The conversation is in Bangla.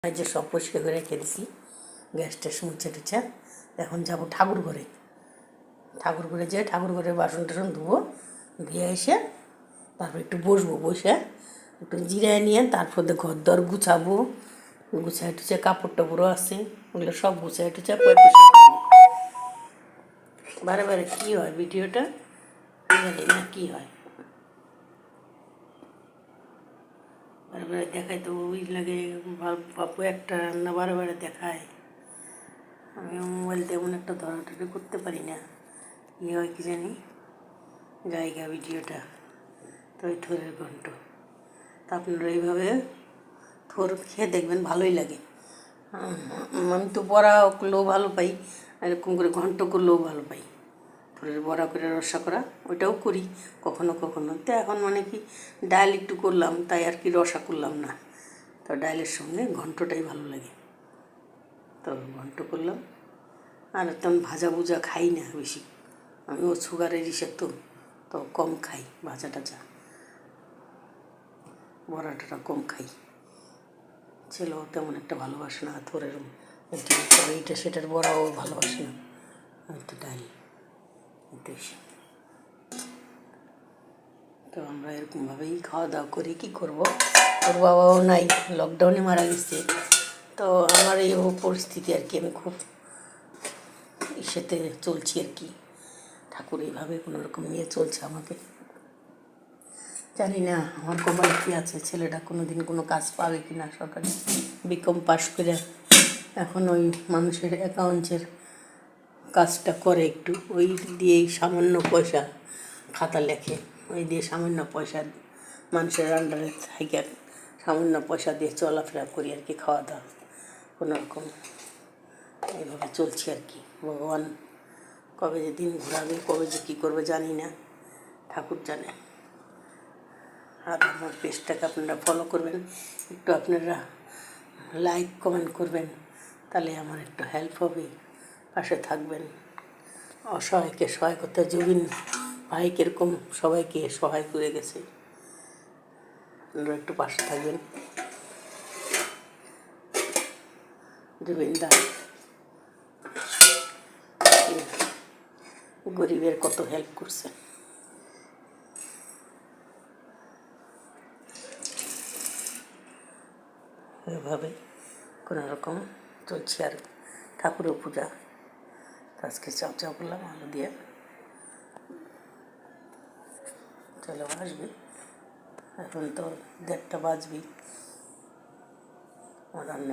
এই যে সব পরিষ্কার করে রেখে দিছি, গ্যাস ট্যাস মুছে টুছে। এখন যাবো ঠাকুর ঘরে। ঠাকুর ঘরে যেয়ে ঠাকুর ঘরে বাসন টাসন ধুবো, ধুয়ে এসে তারপর একটু বসবো, বসে একটু জিরায় নিয়ে তারপর ঘর দর গুছাবো, গুছায় টুছে কাপড় টাপড়ও আছে, ওগুলো সব গুছায় টুছে বারে বারে কী হয় ভিডিওটা জানি না কী হয়, বারে বারে দেখায় তো ওই লাগে। বাপু একটা রান্না বারে বারে দেখায়, আমি মোবাইল তেমন একটা ধরাধরি করতে পারি না, কী হয় কি জানি জায়গা ভিডিওটা। তো ওই থোরের ঘন্ট, তা আপনারা এইভাবে থোর খেয়ে দেখবেন, ভালোই লাগে। আমি তো বড়া করলেও ভালো পাই, এরকম করে ঘন্ট করলেও ভালো পাই। থোরের বড়া করে রসা করা ওইটাও করি কখনো কখনো। তো এখন মানে কি ডাল একটু করলাম, তাই আর কি রসা করলাম না, তো ডালের সঙ্গে ঘন্টটাই ভালো লাগে, তো ঘন্ট করলাম। আর তেমন ভাজা ভুজা খাই না বেশি, আমিও সুগারের ইসে তো কম খাই, ভাজা টাজা বড়াটা কম খাই। ছেলেও তেমন একটা ভালোবাসে না থোরের এইটা সেটার বড়াও ভালোবাসে না, একটু ডাল একটু। তো আমরা এরকমভাবেই খাওয়া দাওয়া করি, কী করবো, ওর বাবাও নাই, লকডাউনে মারা গেছে। তো আমার এই পরিস্থিতি আর কি, আমি খুব ইসেতে চলছি আর কি, ঠাকুর এইভাবে কোনো রকম নিয়ে চলছে আমাকে। জানি না আমার কপালে কী আছে, ছেলেটা কোনো দিন কোনো কাজ পাবে কি না, সরকারি বিকম পাস করে এখন ওই মানুষের অ্যাকাউন্টের কাজটা করে, একটু ওই দিয়েই সামান্য পয়সা খাতা লেখে, ওই দিয়ে সামান্য পয়সা মানুষের আন্ডারে থাকে, সামান্য পয়সা দিয়ে চলাফেরা করি আর কি, খাওয়া দাওয়া কোনো রকম এইভাবে চলছে আর কি। ভগবান কবে যে দিন ঘোরাবে, কবে যে কী করবে জানি না, ঠাকুর জানে। আর আমার পেজটাকে আপনারা ফলো করবেন, একটু আপনারা লাইক কমেন্ট করবেন, তাহলে আমার একটু হেল্প হবে, পাশে থাকবেন। অসহায়কে সহায় করতে জুবিন ভাই কীরকম সবাইকে সহায় করে গেছে, আপনারা একটু পাশে থাকবেন। জুবিন দা গরিবের কত হেল্প করছে। এভাবে কোনো রকম চলছে আর ঠাকুরের পূজা। আজকে চাও চাও করলাম আলু দিয়ে, চলে আসবে, এখন তো 1:30 বাজবে, রান্না